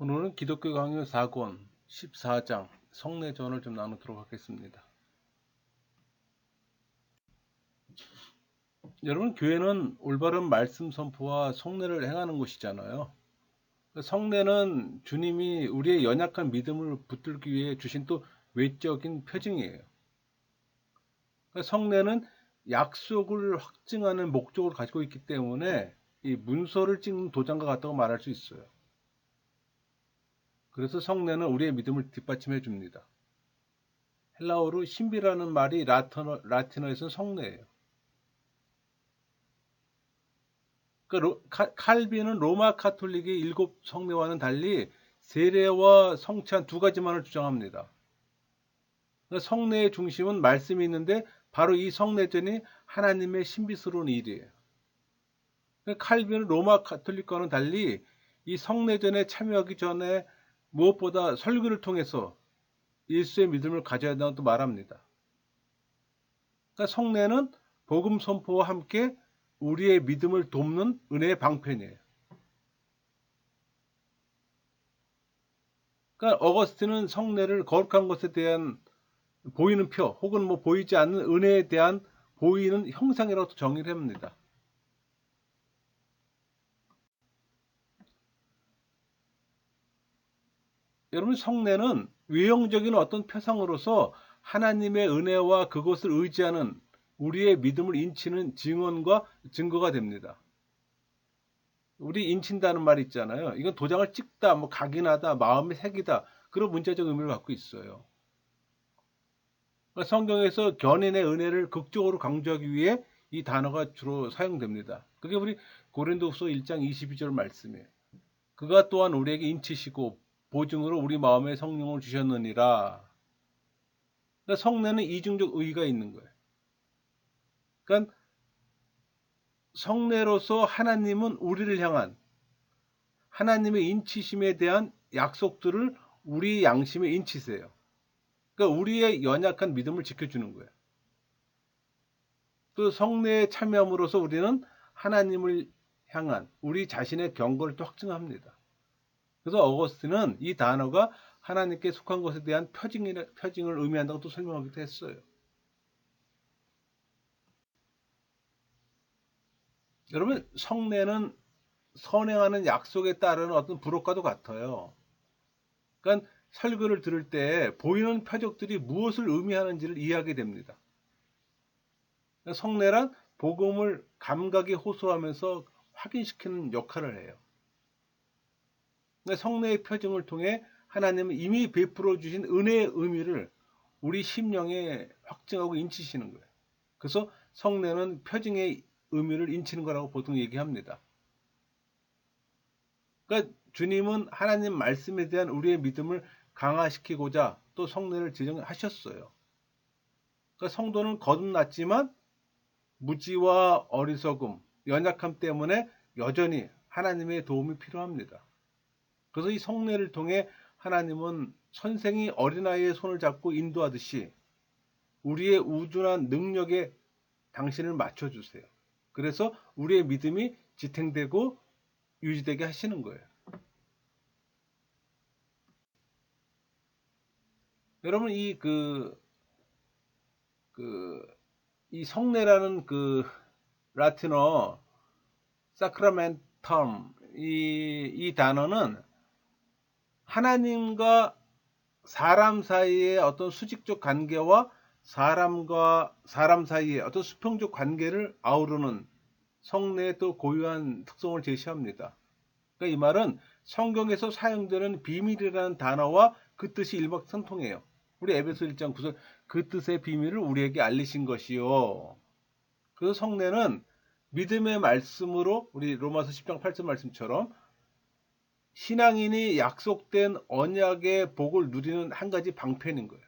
오늘은 기독교 강요 4권 14장 성례전을 좀 나누도록 하겠습니다. 여러분, 교회는 올바른 말씀 선포와 성례를 행하는 곳이잖아요. 성례는 주님이 우리의 연약한 믿음을 붙들기 위해 주신 또 외적인 표징이에요. 성례는 약속을 확증하는 목적을 가지고 있기 때문에 이 문서를 찍는 도장과 같다고 말할 수 있어요. 그래서 성례는 우리의 믿음을 뒷받침해 줍니다. 헬라어로 신비라는 말이 라틴어에서는 성례예요. 칼빈은 로마 카톨릭의 일곱 성례와는 달리 세례와 성찬 두 가지만을 주장합니다. 성례의 중심은 말씀이 있는데 바로 이 성례전이 하나님의 신비스러운 일이에요. 칼빈은 로마 카톨릭과는 달리 이 성례전에 참여하기 전에 무엇보다 설교를 통해서 예수의 믿음을 가져야 한다고 또 말합니다. 그러니까 성례는 복음 선포와 함께 우리의 믿음을 돕는 은혜의 방편이에요. 그러니까 어거스틴은 성례를 거룩한 것에 대한 보이는 표 혹은 보이지 않는 은혜에 대한 보이는 형상이라고 정의를 합니다. 여러분, 성례는 외형적인 어떤 표상으로서 하나님의 은혜와 그것을 의지하는 우리의 믿음을 인치는 증언과 증거가 됩니다. 우리 인친다는 말 있잖아요. 이건 도장을 찍다, 각인하다, 마음의 색이다, 그런 문자적 의미를 갖고 있어요. 그러니까 성경에서 견인의 은혜를 극적으로 강조하기 위해 이 단어가 주로 사용됩니다. 그게 우리 고린도후서 1장 22절 말씀이에요. 그가 또한 우리에게 인치시고 보증으로 우리 마음에 성령을 주셨느니라. 그러니까 성례는 이중적 의의가 있는 거예요. 그러니까 성례로서 하나님은 우리를 향한 하나님의 인치심에 대한 약속들을 우리 양심에 인치세요. 그러니까 우리의 연약한 믿음을 지켜주는 거예요. 또 성례에 참여함으로써 우리는 하나님을 향한 우리 자신의 경고를 또 확증합니다. 그래서 어거스틴은 이 단어가 하나님께 속한 것에 대한 표징을 의미한다고 또 설명하기도 했어요. 여러분, 성례는 선행하는 약속에 따르는 어떤 부록과도 같아요. 그러니까 설교를 들을 때 보이는 표적들이 무엇을 의미하는지를 이해하게 됩니다. 성례란 복음을 감각에 호소하면서 확인시키는 역할을 해요. 성례의 표징을 통해 하나님은 이미 베풀어 주신 은혜의 의미를 우리 심령에 확증하고 인치시는 거예요. 그래서 성례는 표징의 의미를 인치는 거라고 보통 얘기합니다. 그러니까 주님은 하나님 말씀에 대한 우리의 믿음을 강화시키고자 또 성례를 지정하셨어요. 그러니까 성도는 거듭났지만 무지와 어리석음, 연약함 때문에 여전히 하나님의 도움이 필요합니다. 그래서 이 성례를 통해 하나님은 선생이 어린아이의 손을 잡고 인도하듯이 우리의 우준한 능력에 당신을 맞춰주세요. 그래서 우리의 믿음이 지탱되고 유지되게 하시는 거예요. 여러분, 이 성례라는 라틴어 사크라멘텀, 이 단어는 하나님과 사람 사이의 어떤 수직적 관계와 사람과 사람 사이의 어떤 수평적 관계를 아우르는 성례의 또 고유한 특성을 제시합니다. 그러니까 이 말은 성경에서 사용되는 비밀이라는 단어와 그 뜻이 일맥상통해요. 우리 에베소 1장 9절, 그 뜻의 비밀을 우리에게 알리신 것이요. 그래서 성례는 믿음의 말씀으로 우리 로마서 10장 8절 말씀처럼 신앙인이 약속된 언약의 복을 누리는 한 가지 방편인 거예요.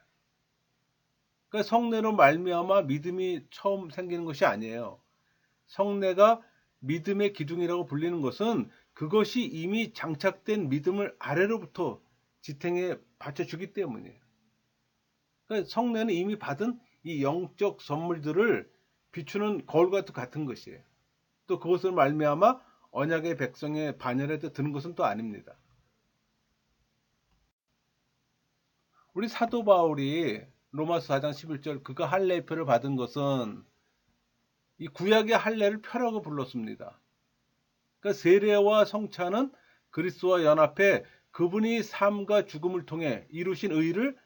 그러니까 성례로 말미암아 믿음이 처음 생기는 것이 아니에요. 성례가 믿음의 기둥이라고 불리는 것은 그것이 이미 장착된 믿음을 아래로부터 지탱해 받쳐주기 때문이에요. 그러니까 성례는 이미 받은 이 영적 선물들을 비추는 거울과 같은 것이에요. 또 그것을 말미암아 언약의 백성의 반열에 드는 것은 또 아닙니다. 우리 사도 바울이 로마서 4장 11절 그가 할례의 표를 받은 것은 이 구약의 할례를 표라고 불렀습니다. 그러니까 세례와 성찬은 그리스도와 연합해 그분이 삶과 죽음을 통해 이루신 의를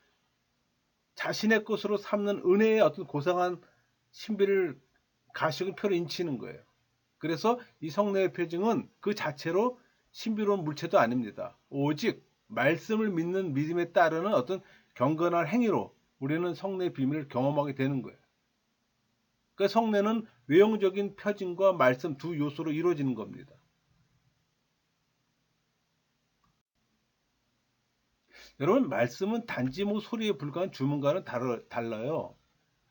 자신의 것으로 삼는 은혜의 어떤 고상한 신비를 가시적인 표로 인치는 거예요. 그래서 이 성례의 표징은 그 자체로 신비로운 물체도 아닙니다. 오직 말씀을 믿는 믿음에 따르는 어떤 경건한 행위로 우리는 성례의 비밀을 경험하게 되는 거예요. 그러니까 성례는 외형적인 표징과 말씀 두 요소로 이루어지는 겁니다. 여러분, 말씀은 단지 뭐 소리에 불과한 주문과는 달라요.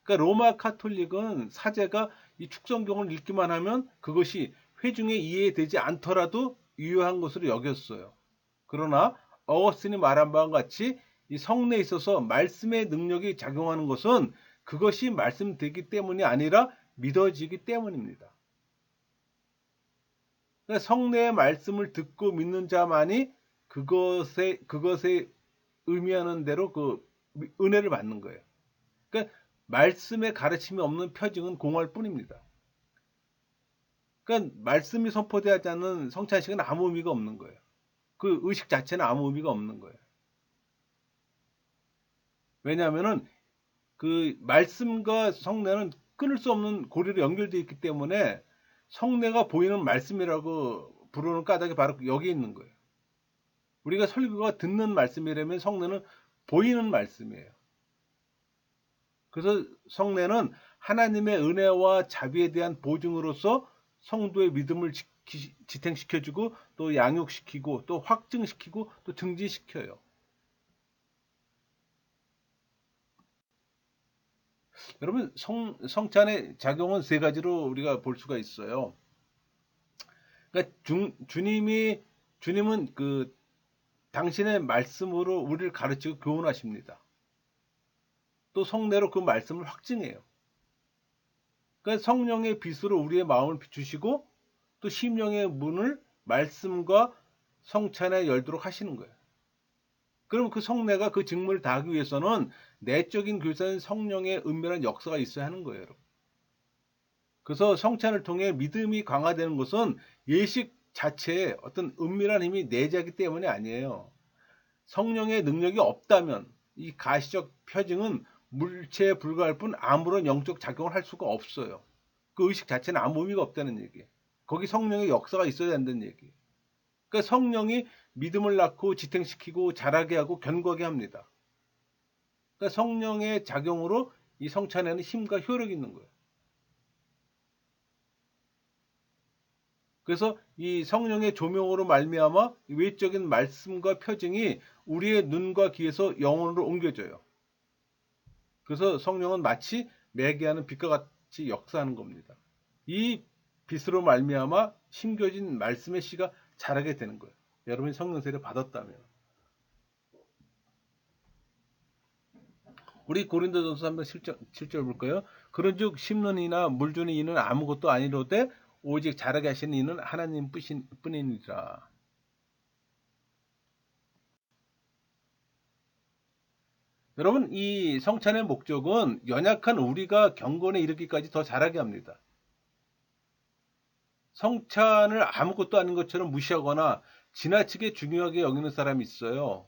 그러니까 로마 카톨릭은 사제가 이 축성경을 읽기만 하면 그것이 회중에 이해되지 않더라도 유효한 것으로 여겼어요. 그러나 어거스틴이 말한 바와 같이 이 성례에 있어서 말씀의 능력이 작용하는 것은 그것이 말씀되기 때문이 아니라 믿어지기 때문입니다. 그러니까 성례의 말씀을 듣고 믿는 자만이 그것에 의미하는 대로 그 은혜를 받는 거예요. 그러니까 말씀의 가르침이 없는 표징은 공허할 뿐입니다. 그러니까 말씀이 선포되지 않는 성찬식은 아무 의미가 없는 거예요. 그 의식 자체는 아무 의미가 없는 거예요. 왜냐하면은 그 말씀과 성례는 끊을 수 없는 고리로 연결되어 있기 때문에 성례가 보이는 말씀이라고 부르는 까닭이 바로 여기 있는 거예요. 우리가 설교가 듣는 말씀이라면 성례는 보이는 말씀이에요. 그래서 성례는 하나님의 은혜와 자비에 대한 보증으로서 성도의 믿음을 지탱시켜주고 또 양육시키고 또 확증시키고 또 증진시켜요. 여러분, 성찬의 작용은 세 가지로 우리가 볼 수가 있어요. 그러니까 주님은 그 당신의 말씀으로 우리를 가르치고 교훈하십니다. 또 성례로 그 말씀을 확증해요. 그러니까 성령의 빛으로 우리의 마음을 비추시고 또 심령의 문을 말씀과 성찬에 열도록 하시는 거예요. 그럼 그 성례가 그 직무를 다하기 위해서는 내적인 교사인 성령의 은밀한 역사가 있어야 하는 거예요, 여러분. 그래서 성찬을 통해 믿음이 강화되는 것은 예식 자체에 어떤 은밀한 힘이 내재하기 때문이 아니에요. 성령의 능력이 없다면 이 가시적 표징은 물체에 불과할 뿐 아무런 영적 작용을 할 수가 없어요. 그 의식 자체는 아무 의미가 없다는 얘기예요. 거기 성령의 역사가 있어야 한다는 얘기예요. 그러니까 성령이 믿음을 낳고 지탱시키고 자라게 하고 견고하게 합니다. 그러니까 성령의 작용으로 이 성찬에는 힘과 효력이 있는 거예요. 그래서 이 성령의 조명으로 말미암아 외적인 말씀과 표징이 우리의 눈과 귀에서 영혼으로 옮겨져요. 그래서 성령은 마치 매개하는 빛과 같이 역사하는 겁니다. 이 빛으로 말미암아 심겨진 말씀의 씨가 자라게 되는 거예요. 여러분이 성령 세례를 받았다면. 우리 고린도전서 3장 7절 볼까요? 그런즉 심는 이나 물 주는 이는 아무것도 아니로되 오직 자라게 하시는 이는 하나님 뿐이니라. 여러분, 이 성찬의 목적은 연약한 우리가 경건에 이르기까지 더 자라게 합니다. 성찬을 아무것도 아닌 것처럼 무시하거나 지나치게 중요하게 여기는 사람이 있어요.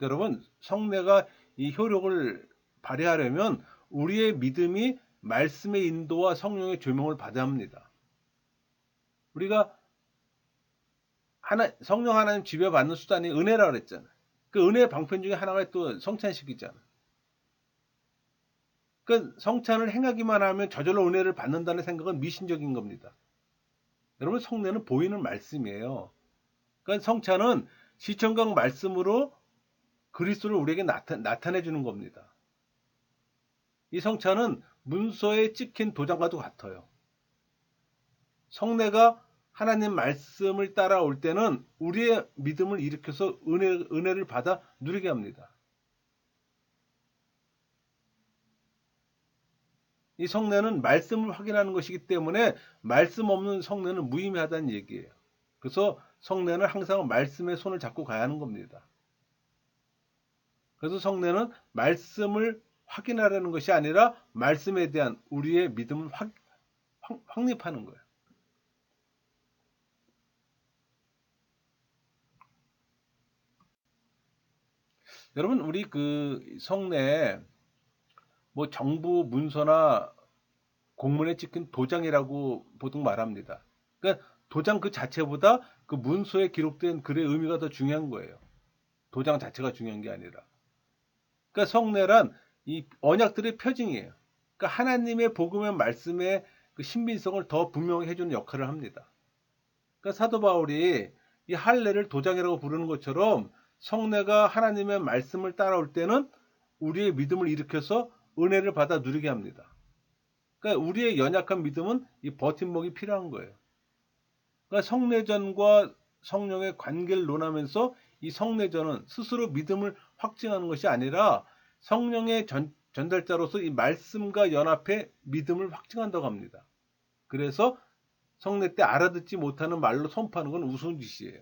여러분, 성례가 이 효력을 발휘하려면 우리의 믿음이 말씀의 인도와 성령의 조명을 받아야 합니다. 우리가 성령 하나님 지배받는 수단이 은혜라고 그랬잖아요. 그 은혜의 방편 중에 하나가 또 성찬식이잖아요. 그 성찬을 행하기만 하면 저절로 은혜를 받는다는 생각은 미신적인 겁니다. 여러분, 성례는 보이는 말씀이에요. 그러니까 성찬은 시청각 말씀으로 그리스도를 우리에게 나타내 주는 겁니다. 이 성찬은 문서에 찍힌 도장과도 같아요. 성례가 하나님 말씀을 따라올 때는 우리의 믿음을 일으켜서 은혜를 받아 누리게 합니다. 이 성례는 말씀을 확인하는 것이기 때문에 말씀 없는 성례는 무의미하다는 얘기예요. 그래서 성례는 항상 말씀의 손을 잡고 가야 하는 겁니다. 그래서 성례는 말씀을 확인하려는 것이 아니라 말씀에 대한 우리의 믿음을 확립하는 거예요. 여러분, 우리 그 성례 뭐 정부 문서나 공문에 찍힌 도장이라고 보통 말합니다. 그러니까 도장 그 자체보다 그 문서에 기록된 글의 의미가 더 중요한 거예요. 도장 자체가 중요한 게 아니라. 그러니까 성례란 이 언약들의 표징이에요. 그러니까 하나님의 복음의 말씀의 그 신빙성을 더 분명히 해주는 역할을 합니다. 그러니까 사도 바울이 이 할례를 도장이라고 부르는 것처럼 성례가 하나님의 말씀을 따라올 때는 우리의 믿음을 일으켜서 은혜를 받아 누리게 합니다. 그러니까 우리의 연약한 믿음은 이 버팀목이 필요한 거예요. 그러니까 성례전과 성령의 관계를 논하면서 이 성례전은 스스로 믿음을 확증하는 것이 아니라 성령의 전달자로서 이 말씀과 연합해 믿음을 확증한다고 합니다. 그래서 성례 때 알아듣지 못하는 말로 선포하는 건 우스운 짓이에요.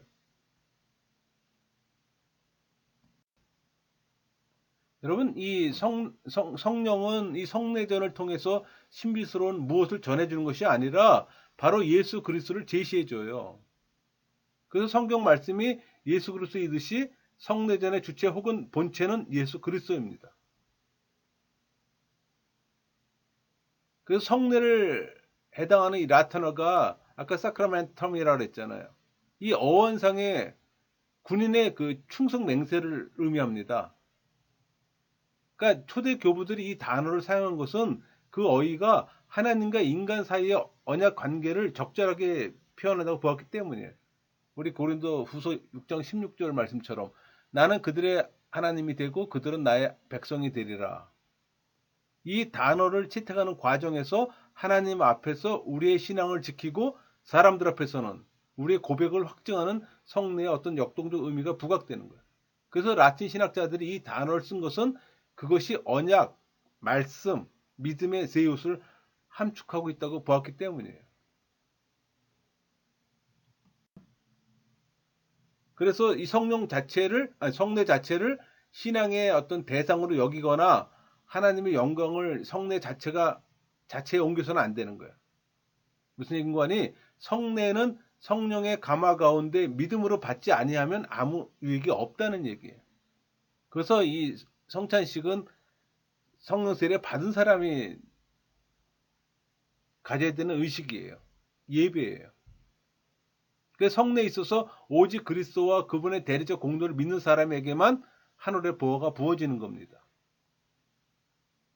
여러분, 이 성령은 이 성례전을 통해서 신비스러운 무엇을 전해주는 것이 아니라 바로 예수 그리스도를 제시해줘요. 그래서 성경 말씀이 예수 그리스도이듯이 성례전의 주체 혹은 본체는 예수 그리스도입니다. 그래서 성례를 해당하는 이 라틴어가 아까 사크라멘텀이라고 했잖아요. 이 어원상의 군인의 그 충성 맹세를 의미합니다. 그러니까 초대 교부들이 이 단어를 사용한 것은 그 어휘가 하나님과 인간 사이의 언약 관계를 적절하게 표현한다고 보았기 때문이에요. 우리 고린도 후서 6장 16절 말씀처럼 나는 그들의 하나님이 되고 그들은 나의 백성이 되리라. 이 단어를 채택하는 과정에서 하나님 앞에서 우리의 신앙을 지키고 사람들 앞에서는 우리의 고백을 확증하는 성례의 어떤 역동적 의미가 부각되는 거예요. 그래서 라틴 신학자들이 이 단어를 쓴 것은 그것이 언약, 말씀, 믿음의 세 요소를 함축하고 있다고 보았기 때문이에요. 그래서 이 성례 자체를 신앙의 어떤 대상으로 여기거나 하나님의 영광을 성례 자체에 옮겨서는 안 되는 거예요. 무슨 얘기인가니 성례는 성령의 감화 가운데 믿음으로 받지 아니하면 아무 유익이 없다는 얘기예요. 그래서 이 성찬식은 성령 세례 받은 사람이 가져야 되는 의식이에요. 예배예요. 그 성례에 있어서 오직 그리스도와 그분의 대리적 공로를 믿는 사람에게만 하늘의 보호가 부어지는 겁니다.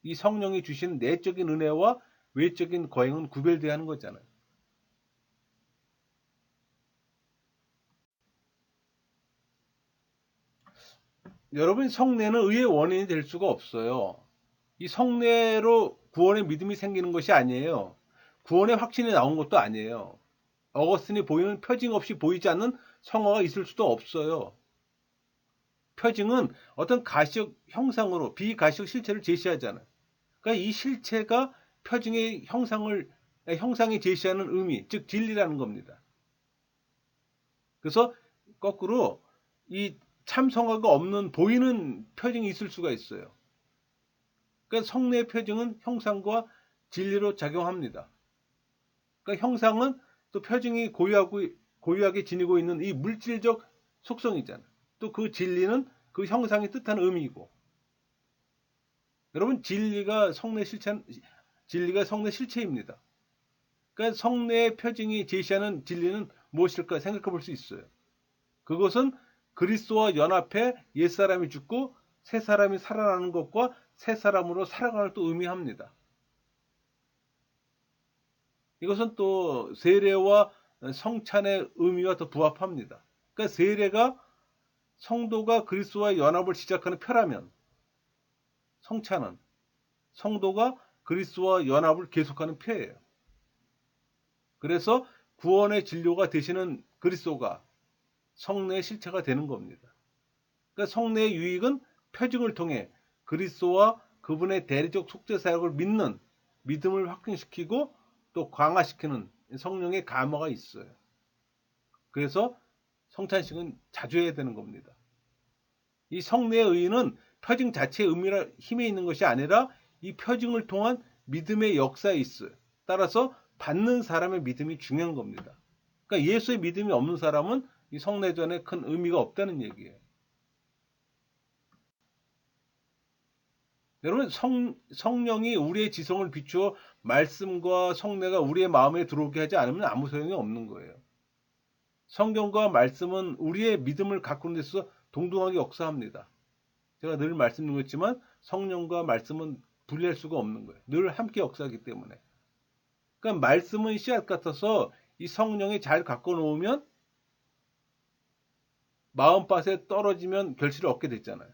이 성령이 주신 내적인 은혜와 외적인 거행은 구별돼야 하는 거잖아요. 여러분, 성례는 의의 원인이 될 수가 없어요. 이 성례로 구원의 믿음이 생기는 것이 아니에요. 구원의 확신이 나온 것도 아니에요. 어거스틴이 보이는 표징 없이 보이지 않는 성화가 있을 수도 없어요. 표징은 어떤 가시적 형상으로 비가시적 실체를 제시하잖아요. 그러니까 이 실체가 표징의 형상이 제시하는 의미, 즉 진리라는 겁니다. 그래서 거꾸로 이 참성화가 없는 보이는 표징이 있을 수가 있어요. 그러니까 성례의 표징은 형상과 진리로 작용합니다. 그러니까 형상은 또 표징이 고유하게 지니고 있는 이 물질적 속성이잖아요. 또 그 진리는 그 형상이 뜻하는 의미이고. 여러분, 진리가 성례 실체입니다. 그러니까 성례의 표징이 제시하는 진리는 무엇일까 생각해 볼 수 있어요. 그것은 그리스도와 연합해 옛사람이 죽고 새 사람이 살아나는 것과 새 사람으로 살아가는 또 의미합니다. 이것은 또 세례와 성찬의 의미와 더 부합합니다. 그러니까 세례가 성도가 그리스도와 연합을 시작하는 표라면 성찬은 성도가 그리스도와 연합을 계속하는 표예요. 그래서 구원의 진료가 되시는 그리스도가 성례의 실체가 되는 겁니다. 그러니까 성례의 유익은 표징을 통해 그리스도와 그분의 대리적 속죄 사역을 믿는 믿음을 확증시키고 또 강화시키는 성령의 감화가 있어요. 그래서 성찬식은 자주 해야 되는 겁니다. 이 성례의 의의는 표징 자체의 의미나 힘에 있는 것이 아니라 이 표징을 통한 믿음의 역사에 있어요. 따라서 받는 사람의 믿음이 중요한 겁니다. 그러니까 예수의 믿음이 없는 사람은 이 성례전에 큰 의미가 없다는 얘기예요. 여러분 성령이 우리의 지성을 비추어 말씀과 성례가 우리의 마음에 들어오게 하지 않으면 아무 소용이 없는 거예요. 성경과 말씀은 우리의 믿음을 가꾸는 데서 동등하게 역사합니다. 제가 늘 말씀드렸지만 성령과 말씀은 분리할 수가 없는 거예요. 늘 함께 역사하기 때문에. 그러니까 말씀은 씨앗 같아서 이 성령이 잘 갖고 놓으면 마음밭에 떨어지면 결실을 얻게 됐잖아요.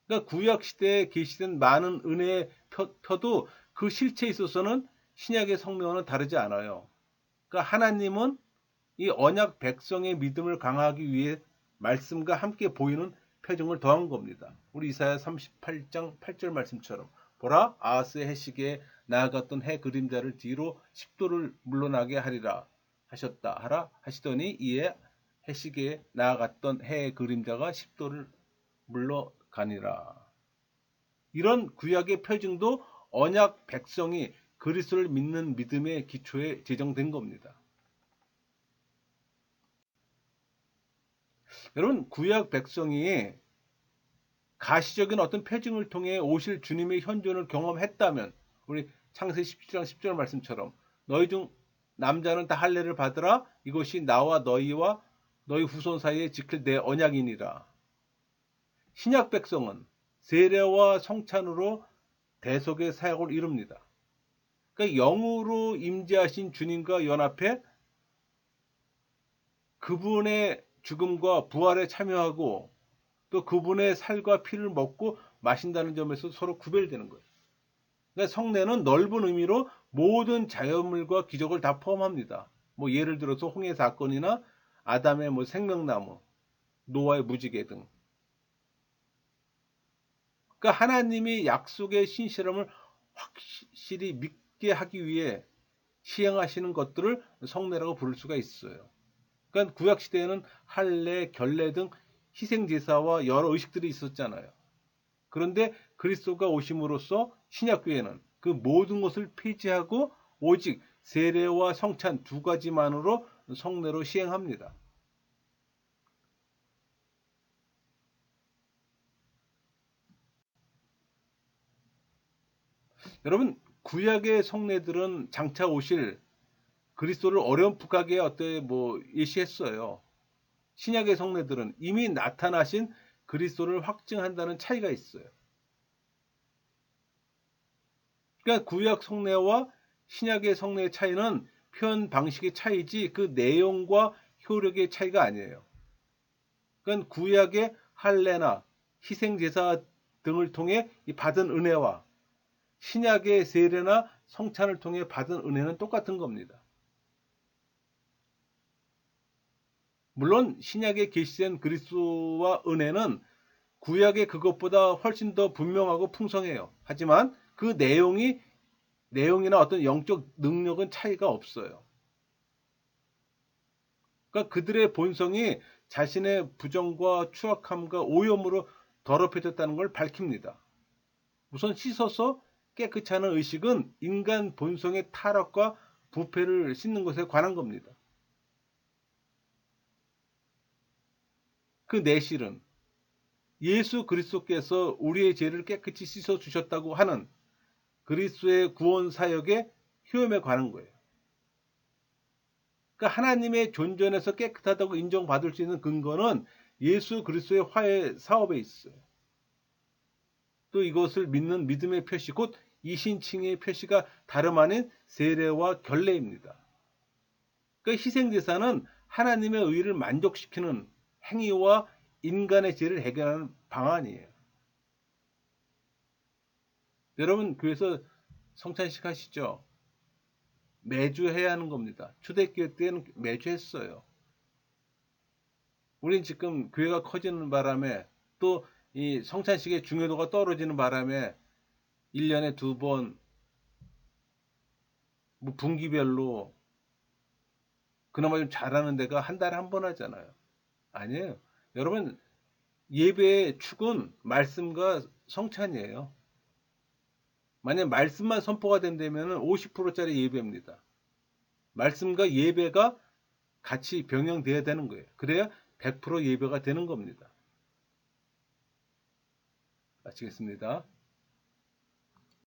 그러니까 구약 시대에 계시된 많은 은혜의 표도 그 실체에 있어서는 신약의 성령과는 다르지 않아요. 그러니까 하나님은 이 언약 백성의 믿음을 강화하기 위해 말씀과 함께 보이는 표징을 더한 겁니다. 우리 이사야 38장 8절 말씀처럼 보라 아하스의 해시계에 나아갔던 해 그림자를 뒤로 10도를 물러나게 하리라 하셨다 하라 하시더니 이에 해시계에 나아갔던 해의 그림자가 10도를 물러가니라. 이런 구약의 표징도 언약 백성이 그리스도를 믿는 믿음의 기초에 제정된 겁니다. 여러분 구약 백성이 가시적인 어떤 표징을 통해 오실 주님의 현존을 경험했다면 우리 창세기 17장 10절 말씀처럼 너희 중 남자는 다 할례를 받으라 이것이 나와 너희와 너희 후손 사이에 지킬 내 언약이니라. 신약 백성은 세례와 성찬으로 대속의 사역을 이룹니다. 그러니까 영으로 임재하신 주님과 연합해 그분의 죽음과 부활에 참여하고 또 그분의 살과 피를 먹고 마신다는 점에서 서로 구별되는 거예요. 그러니까 성례는 넓은 의미로 모든 자연물과 기적을 다 포함합니다. 뭐 예를 들어서 홍해 사건이나 아담의 뭐 생명나무, 노아의 무지개 등. 그러니까 하나님이 약속의 신실함을 확실히 믿게 하기 위해 시행하시는 것들을 성례라고 부를 수가 있어요. 그러니까 구약 시대에는 할례, 결례 등 희생 제사와 여러 의식들이 있었잖아요. 그런데 그리스도가 오심으로써 신약 교회는 그 모든 것을 폐지하고 오직 세례와 성찬 두 가지만으로 성례로 시행합니다. 여러분 구약의 성례들은 장차 오실 그리스도를 어렴풋하게 예시했어요. 신약의 성례들은 이미 나타나신 그리스도를 확증한다는 차이가 있어요. 그러니까 구약 성례와 신약의 성례의 차이는 표현 방식의 차이지 그 내용과 효력의 차이가 아니에요. 그러니까 구약의 할례나 희생 제사 등을 통해 받은 은혜와 신약의 세례나 성찬을 통해 받은 은혜는 똑같은 겁니다. 물론 신약에 계시된 그리스도와 은혜는 구약의 그것보다 훨씬 더 분명하고 풍성해요. 하지만 그 내용이나 어떤 영적 능력은 차이가 없어요. 그러니까 그들의 본성이 자신의 부정과 추악함과 오염으로 더럽혀졌다는 걸 밝힙니다. 우선 씻어서 깨끗이 하는 의식은 인간 본성의 타락과 부패를 씻는 것에 관한 겁니다. 그 내실은 예수 그리스도께서 우리의 죄를 깨끗이 씻어 주셨다고 하는 그리스도의 구원 사역의 효험에 관한 거예요. 그러니까 하나님의 존전에서 깨끗하다고 인정받을 수 있는 근거는 예수 그리스도의 화해 사업에 있어요. 또 이것을 믿는 믿음의 표시, 곧 이신칭의 표시가 다름 아닌 세례와 결례입니다. 그러니까 희생제사는 하나님의 의를 만족시키는 행위와 인간의 죄를 해결하는 방안이에요. 여러분 교회에서 성찬식 하시죠? 매주 해야 하는 겁니다. 초대교회 때는 매주 했어요. 우린 지금 교회가 커지는 바람에 또 이 성찬식의 중요도가 떨어지는 바람에 1년에 2번 뭐 분기별로 그나마 좀 잘하는 데가 한 달에 한 번 하잖아요. 아니에요. 여러분 예배의 축은 말씀과 성찬이에요. 만약 말씀만 선포가 된다면 50%짜리 예배입니다. 말씀과 예배가 같이 병행돼야 되는 거예요. 그래야 100% 예배가 되는 겁니다. 마치겠습니다.